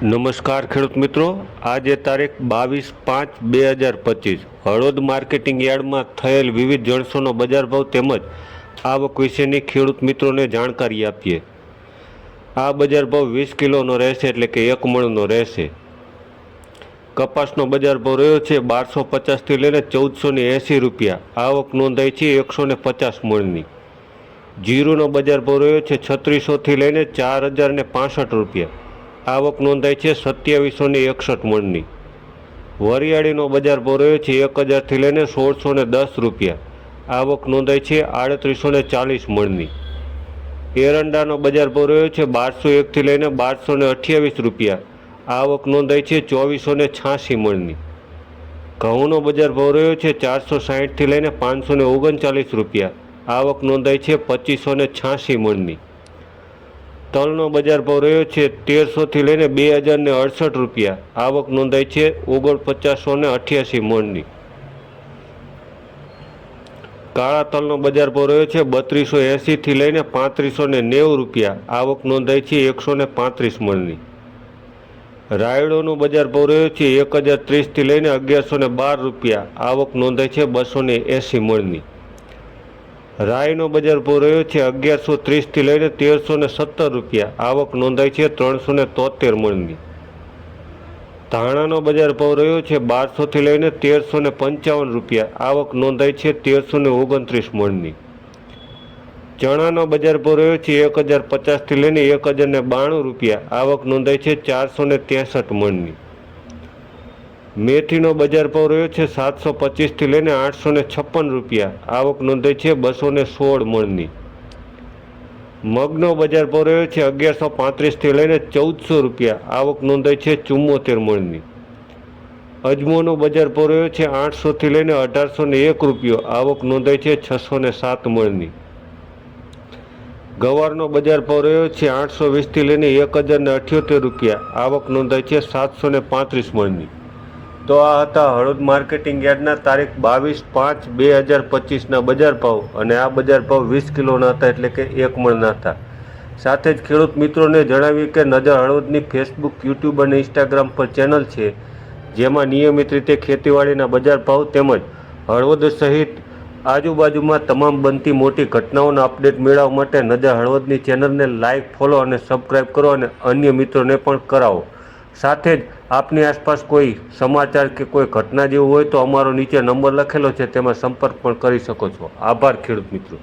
નમસ્કાર ખેડૂત મિત્રો, આજે તારીખ 22/5/2025 હળવદ માર્કેટિંગ યાર્ડમાં થયેલ વિવિધ જણસોનો બજાર ભાવ તેમજ આવક વિશેની ખેડૂત મિત્રોને જાણકારી આપીએ। આ બજાર ભાવ 20 કિલોનો રહેશે, એટલે કે 1 મણનો રહેશે। કપાસનો બજાર ભાવ રહ્યો છે 1250 લઈને 1480 રૂપિયા, આવક નોંધાઈ છે 150 મણની। જીરુનો બજાર ભાવ રહ્યો છે 3600 લઈને 4065 રૂપિયા, આવક નોંધાઈ છે 2761 મણની। વરિયાળીનો બજાર ભાવ રહ્યો છે 1000 લઈને 1610 રૂપિયા, આવક નોંધાઈ છે 3840 મણની। એરંડાનો બજાર ભાવ રહ્યો છે 1201 લઈને 1228 રૂપિયા, આવક નોંધાઈ છે 2486 મણની। ઘઉંનો બજાર ભાવ રહ્યો છે 460 લઈને 539 રૂપિયા, આવક નોંધાઈ છે 2586 મણની। તલનો બજાર ભાવ રહ્યો છે 1300 લઈને 2068 રૂપિયા, આવક નોંધાઈ છે 4988 મણની। કાળા તલનો બજાર ભાવ રહ્યો છે 3280 લઈને 3590 રૂપિયા, આવક નોંધાઈ છે 135 મણની। રાયડોનો બજાર ભાવ રહ્યો છે 1030 લઈને 1112 રૂપિયા, આવક નોંધાઈ છે 280 મણની। રાઈનો બજાર ભાવ રહ્યો છે 1130 લઈને 1317 રૂપિયા, આવક નોંધાઈ છે 373 મણની। ધાણાનો બજાર ભાવ રહ્યો છે 1200 લઈને 1355 રૂપિયા, આવક નોંધાઈ છે 1329 મણની। ચણાનો બજાર ભાવ રહ્યો છે 1050 લઈને 1092 રૂપિયા, આવક નોંધાઈ છે 463 મણની। મેથીનો બજાર ભાવ રહ્યો છે 725 લઈને 856 રૂપિયા, આવક નોંધાઈ છે 216 મણની। મગનો બજાર ભાવ રહ્યો છે 1135 લઈને 1400 રૂપિયા, આવક નોંધાઈ છે 74 મણની। અજમોનો બજાર ભાવ રહ્યો છે 800 લઈને 1801 રૂપિયો, આવક નોંધાઈ છે 607 મણની। ગવારનો બજાર ભાવ રહ્યો છે 820 લઈને 1078 રૂપિયા, આવક નોંધાઈ છે 735 મણની। તો આ હતા હળવદ માર્કેટિંગ યાર્ડના તારીખ 22/5/2025ના બજાર ભાવ, અને આ બજાર ભાવ 20 કિલોના હતા, એટલે કે 1 મણના હતા। સાથે જ ખેડૂત મિત્રોને જણાવ્યું કે નજર હળવદની ફેસબુક, યુટ્યુબ અને ઇન્સ્ટાગ્રામ પર ચેનલ છે, જેમાં નિયમિત રીતે ખેતીવાડીના બજાર ભાવ તેમજ હળવદ સહિત આજુબાજુમાં તમામ બનતી મોટી ઘટનાઓના અપડેટ મેળવવા માટે નજર હળવદની ચેનલને લાઇક, ફોલો અને સબસ્ક્રાઈબ કરો, અને અન્ય મિત્રોને પણ કરાવો। સાથે જ આપની આસપાસ કોઈ સમાચાર કે કોઈ ઘટના જેવું હોય તો અમારો નીચે નંબર લખેલો છે, તેમાં સંપર્ક પણ કરી શકો છો। આભાર ખેડૂત મિત્રો।